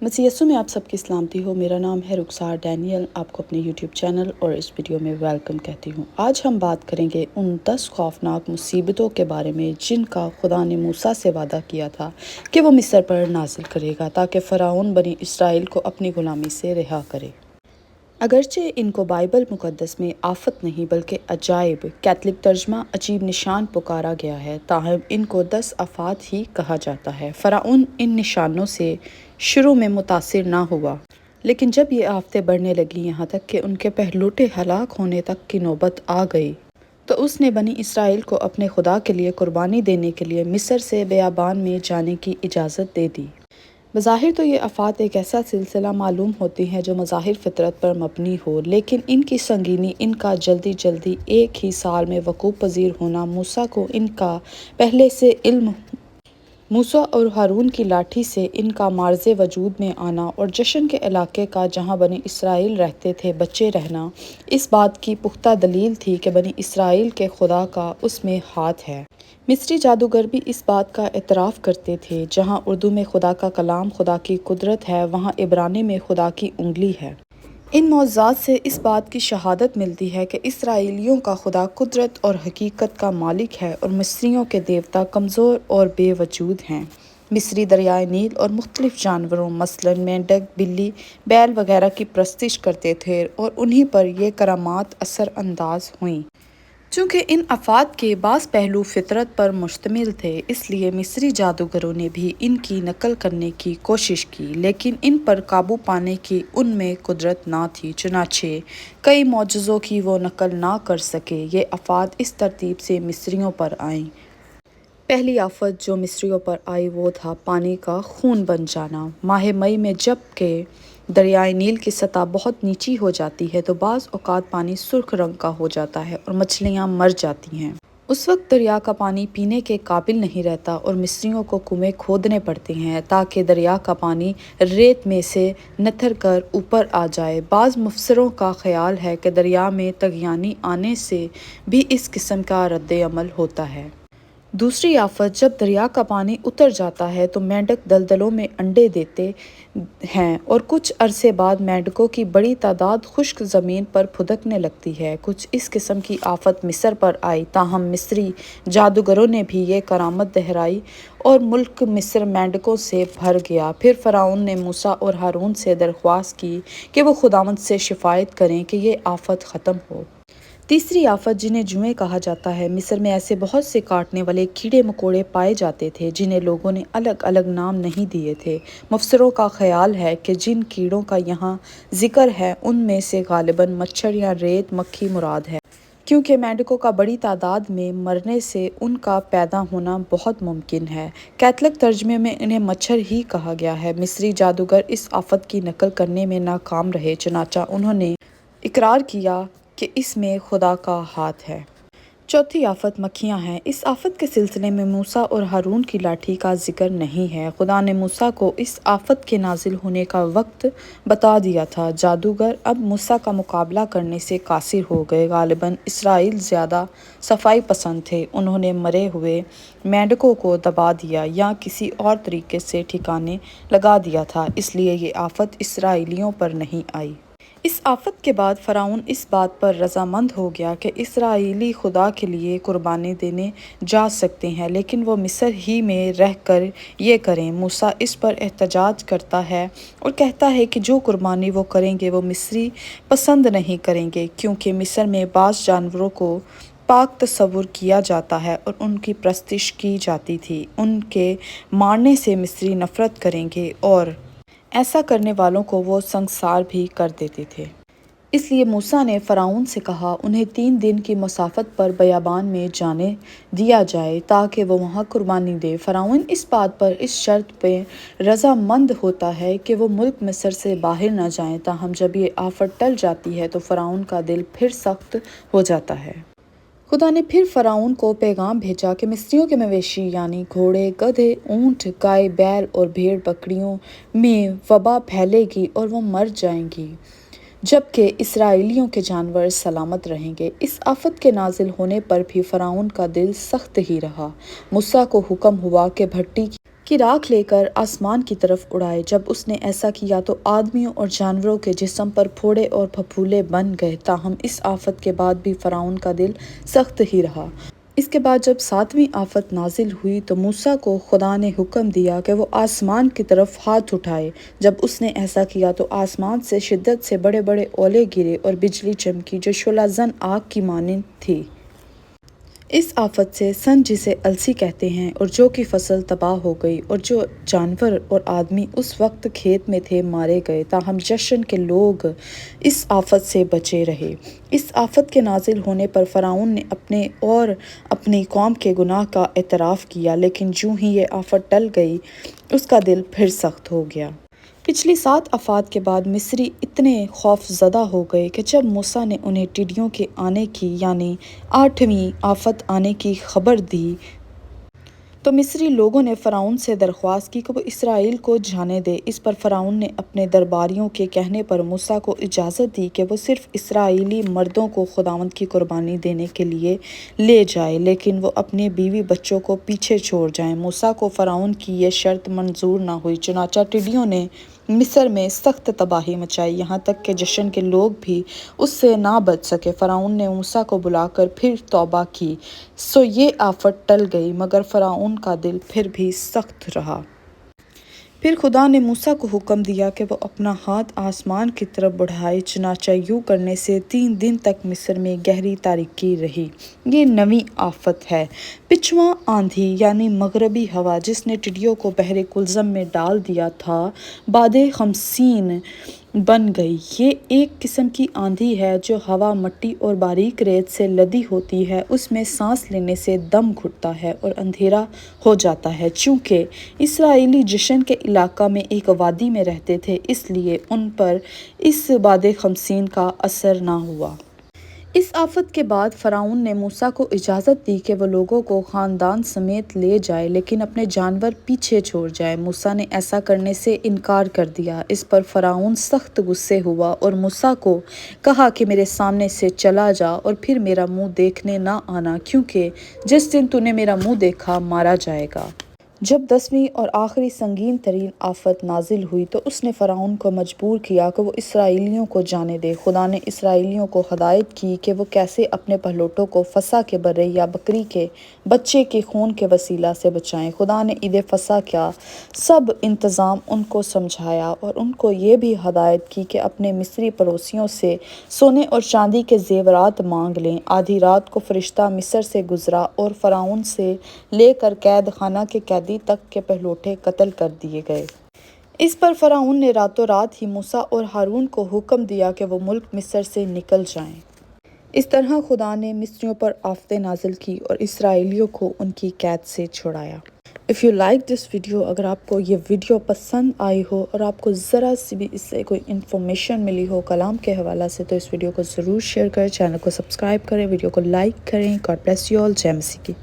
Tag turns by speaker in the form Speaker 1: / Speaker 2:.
Speaker 1: مسیح یسوع میں آپ سب کی سلامتی ہو۔ میرا نام ہے رخسار ڈینیل، آپ کو اپنے یوٹیوب چینل اور اس ویڈیو میں ویلکم کہتی ہوں۔ آج ہم بات کریں گے ان 10 خوفناک مصیبتوں کے بارے میں جن کا خدا نے موسیٰ سے وعدہ کیا تھا کہ وہ مصر پر نازل کرے گا تاکہ فرعون بنی اسرائیل کو اپنی غلامی سے رہا کرے۔ اگرچہ ان کو بائبل مقدس میں آفت نہیں بلکہ عجائب کیتھولک ترجمہ عجیب نشان پکارا گیا ہے، تاہم ان کو 10 آفات ہی کہا جاتا ہے۔ فرعون ان نشانوں سے شروع میں متاثر نہ ہوا، لیکن جب یہ آفتیں بڑھنے لگیں یہاں تک کہ ان کے پہلوٹے ہلاک ہونے تک کی نوبت آ گئی، تو اس نے بنی اسرائیل کو اپنے خدا کے لیے قربانی دینے کے لیے مصر سے بیابان میں جانے کی اجازت دے دی۔ بظاہر تو یہ آفات ایک ایسا سلسلہ معلوم ہوتی ہیں جو مظاہر فطرت پر مبنی ہو، لیکن ان کی سنگینی، ان کا جلدی ایک ہی سال میں وقوع پذیر ہونا، موسیٰ کو ان کا پہلے سے علم، موسیٰ اور ہارون کی لاٹھی سے ان کا معرض وجود میں آنا اور جشن کے علاقے کا جہاں بنی اسرائیل رہتے تھے بچے رہنا، اس بات کی پختہ دلیل تھی کہ بنی اسرائیل کے خدا کا اس میں ہاتھ ہے۔ مصری جادوگر بھی اس بات کا اعتراف کرتے تھے۔ جہاں اردو میں خدا کا کلام، خدا کی قدرت ہے، وہاں عبرانی میں خدا کی انگلی ہے۔ ان معجزات سے اس بات کی شہادت ملتی ہے کہ اسرائیلیوں کا خدا قدرت اور حقیقت کا مالک ہے اور مصریوں کے دیوتا کمزور اور بے وجود ہیں۔ مصری دریائے نیل اور مختلف جانوروں مثلاً مینڈک، بلی، بیل وغیرہ کی پرستش کرتے تھے اور انہی پر یہ کرامات اثر انداز ہوئیں۔ چونکہ ان آفات کے بعض پہلو فطرت پر مشتمل تھے، اس لیے مصری جادوگروں نے بھی ان کی نقل کرنے کی کوشش کی، لیکن ان پر قابو پانے کی ان میں قدرت نہ تھی، چنانچہ کئی معجزوں کی وہ نقل نہ کر سکے۔ یہ آفات اس ترتیب سے مصریوں پر آئیں۔ پہلی آفت جو مصریوں پر آئی وہ تھا پانی کا خون بن جانا۔ ماہ مئی میں جب کہ دریائے نیل کی سطح بہت نیچی ہو جاتی ہے تو بعض اوقات پانی سرخ رنگ کا ہو جاتا ہے اور مچھلیاں مر جاتی ہیں۔ اس وقت دریا کا پانی پینے کے قابل نہیں رہتا اور مصریوں کو کنویں کھودنے پڑتے ہیں تاکہ دریا کا پانی ریت میں سے نتھر کر اوپر آ جائے۔ بعض مفسروں کا خیال ہے کہ دریا میں طغیانی آنے سے بھی اس قسم کا رد عمل ہوتا ہے۔ دوسری آفت جب دریا کا پانی اتر جاتا ہے تو مینڈک دلدلوں میں انڈے دیتے ہیں اور کچھ عرصے بعد مینڈکوں کی بڑی تعداد خشک زمین پر پھدکنے لگتی ہے۔ کچھ اس قسم کی آفت مصر پر آئی، تاہم مصری جادوگروں نے بھی یہ کرامت دہرائی اور ملک مصر مینڈکوں سے بھر گیا۔ پھر فرعون نے موسیٰ اور ہارون سے درخواست کی کہ وہ خداوند سے شفاعت کریں کہ یہ آفت ختم ہو۔ تیسری آفت جنہیں جوئیں کہا جاتا ہے، مصر میں ایسے بہت سے کاٹنے والے کیڑے مکوڑے پائے جاتے تھے جنہیں لوگوں نے الگ الگ نام نہیں دیے تھے۔ مفسروں کا خیال ہے کہ جن کیڑوں کا یہاں ذکر ہے ان میں سے غالباً مچھر یا ریت مکھی مراد ہے، کیونکہ مینڈکوں کا بڑی تعداد میں مرنے سے ان کا پیدا ہونا بہت ممکن ہے۔ کیتھولک ترجمے میں انہیں مچھر ہی کہا گیا ہے۔ مصری جادوگر اس آفت کی نقل کرنے میں ناکام رہے، چنانچہ انہوں نے اقرار کیا کہ اس میں خدا کا ہاتھ ہے۔ چوتھی آفت مکھیاں ہیں۔ اس آفت کے سلسلے میں موسیٰ اور ہارون کی لاٹھی کا ذکر نہیں ہے۔ خدا نے موسیٰ کو اس آفت کے نازل ہونے کا وقت بتا دیا تھا۔ جادوگر اب موسیٰ کا مقابلہ کرنے سے قاصر ہو گئے۔ غالباً اسرائیل زیادہ صفائی پسند تھے، انہوں نے مرے ہوئے مینڈکوں کو دبا دیا یا کسی اور طریقے سے ٹھکانے لگا دیا تھا، اس لیے یہ آفت اسرائیلیوں پر نہیں آئی۔ اس آفت کے بعد فرعون اس بات پر رضامند ہو گیا کہ اسرائیلی خدا کے لیے قربانی دینے جا سکتے ہیں، لیکن وہ مصر ہی میں رہ کر یہ کریں۔ موسیٰ اس پر احتجاج کرتا ہے اور کہتا ہے کہ جو قربانی وہ کریں گے وہ مصری پسند نہیں کریں گے، کیونکہ مصر میں بعض جانوروں کو پاک تصور کیا جاتا ہے اور ان کی پرستش کی جاتی تھی۔ ان کے مارنے سے مصری نفرت کریں گے اور ایسا کرنے والوں کو وہ سنگسار بھی کر دیتے تھے۔ اس لیے موسیٰ نے فرعون سے کہا انہیں 3 دن کی مسافت پر بیابان میں جانے دیا جائے تاکہ وہ وہاں قربانی دے۔ فرعون اس بات پر اس شرط پہ رضامند ہوتا ہے کہ وہ ملک مصر سے باہر نہ جائیں، تاہم جب یہ آفت ٹل جاتی ہے تو فرعون کا دل پھر سخت ہو جاتا ہے۔ خدا نے پھر فرعون کو پیغام بھیجا کہ مصریوں کے مویشی یعنی گھوڑے، گدھے، اونٹ، گائے، بیل اور بھیڑ بکریوں میں وبا پھیلے گی اور وہ مر جائیں گی، جبکہ اسرائیلیوں کے جانور سلامت رہیں گے۔ اس آفت کے نازل ہونے پر بھی فرعون کا دل سخت ہی رہا۔ موسیٰ کو حکم ہوا کہ بھٹی کی راکھ لے کر آسمان کی طرف اڑائے۔ جب اس نے ایسا کیا تو آدمیوں اور جانوروں کے جسم پر پھوڑے اور پھپھولے بن گئے، تاہم اس آفت کے بعد بھی فرعون کا دل سخت ہی رہا۔ اس کے بعد جب 7ویں آفت نازل ہوئی تو موسیٰ کو خدا نے حکم دیا کہ وہ آسمان کی طرف ہاتھ اٹھائے۔ جب اس نے ایسا کیا تو آسمان سے شدت سے بڑے بڑے اولے گرے اور بجلی چمکی جو شعلہ زن آگ کی مانند تھی۔ اس آفت سے سن جسے السی کہتے ہیں اور جو کی فصل تباہ ہو گئی اور جو جانور اور آدمی اس وقت کھیت میں تھے مارے گئے، تاہم جشن کے لوگ اس آفت سے بچے رہے۔ اس آفت کے نازل ہونے پر فرعون نے اپنے اور اپنی قوم کے گناہ کا اعتراف کیا، لیکن جوں ہی یہ آفت ٹل گئی اس کا دل پھر سخت ہو گیا۔ پچھلی 7 آفات کے بعد مصری اتنے خوف زدہ ہو گئے کہ جب موسیٰ نے انہیں ٹڈیوں کے آنے کی یعنی 8ویں آفت آنے کی خبر دی تو مصری لوگوں نے فرعون سے درخواست کی کہ وہ اسرائیل کو جانے دے۔ اس پر فرعون نے اپنے درباریوں کے کہنے پر موسیٰ کو اجازت دی کہ وہ صرف اسرائیلی مردوں کو خداوند کی قربانی دینے کے لیے لے جائے، لیکن وہ اپنے بیوی بچوں کو پیچھے چھوڑ جائیں۔ موسیٰ کو فرعون کی یہ شرط منظور نہ ہوئی، چنانچہ ٹڈیوں نے مصر میں سخت تباہی مچائی، یہاں تک کہ جشن کے لوگ بھی اس سے نہ بچ سکے۔ فرعون نے موسیٰ کو بلا کر پھر توبہ کی، سو یہ آفت ٹل گئی، مگر فرعون کا دل پھر بھی سخت رہا۔ پھر خدا نے موسیٰ کو حکم دیا کہ وہ اپنا ہاتھ آسمان کی طرف بڑھائے، چنانچہ یوں کرنے سے 3 دن تک مصر میں گہری تاریکی رہی۔ یہ 9ویں آفت ہے۔ 5واں آندھی یعنی مغربی ہوا جس نے ٹڈیوں کو بحر کلزم میں ڈال دیا تھا، باد خمسین بن گئی۔ یہ ایک قسم کی آندھی ہے جو ہوا مٹی اور باریک ریت سے لدی ہوتی ہے، اس میں سانس لینے سے دم گھٹتا ہے اور اندھیرا ہو جاتا ہے۔ چونکہ اسرائیلی جشن کے علاقہ میں ایک وادی میں رہتے تھے، اس لیے ان پر اس باد خمسین کا اثر نہ ہوا۔ اس آفت کے بعد فرعون نے موسیٰ کو اجازت دی کہ وہ لوگوں کو خاندان سمیت لے جائے، لیکن اپنے جانور پیچھے چھوڑ جائے۔ موسیٰ نے ایسا کرنے سے انکار کر دیا۔ اس پر فرعون سخت غصے ہوا اور موسیٰ کو کہا کہ میرے سامنے سے چلا جا اور پھر میرا منہ دیکھنے نہ آنا، کیونکہ جس دن تو نے میرا منہ دیکھا مارا جائے گا۔ جب 10ویں اور آخری سنگین ترین آفت نازل ہوئی تو اس نے فرعون کو مجبور کیا کہ وہ اسرائیلیوں کو جانے دے۔ خدا نے اسرائیلیوں کو ہدایت کی کہ وہ کیسے اپنے پہلوٹوں کو فسح کے برے یا بکری کے بچے کے خون کے وسیلہ سے بچائیں۔ خدا نے عید فسح کا سب انتظام ان کو سمجھایا اور ان کو یہ بھی ہدایت کی کہ اپنے مصری پڑوسیوں سے سونے اور چاندی کے زیورات مانگ لیں۔ آدھی رات کو فرشتہ مصر سے گزرا اور فرعون سے لے کر قید خانہ کے قیدی تک کے پہلوٹے قتل کر دیے گئے۔ اس پر فرعون نے راتوں رات ہی موسیٰ اور ہارون کو حکم دیا کہ وہ ملک مصر سے نکل جائیں۔ اس طرح خدا نے مصریوں پر آفتیں نازل کی اور اسرائیلیوں کو ان کی قید سے چھڑایا۔ If you like this video، اگر آپ کو یہ ویڈیو پسند آئی ہو اور آپ کو ذرا سی بھی اس سے کوئی انفارمیشن ملی ہو کلام کے حوالہ سے، تو اس ویڈیو کو ضرور شیئر کریں، چینل کو سبسکرائب کریں، ویڈیو کو لائک کریں۔ God bless you all۔ جے مسیح کی۔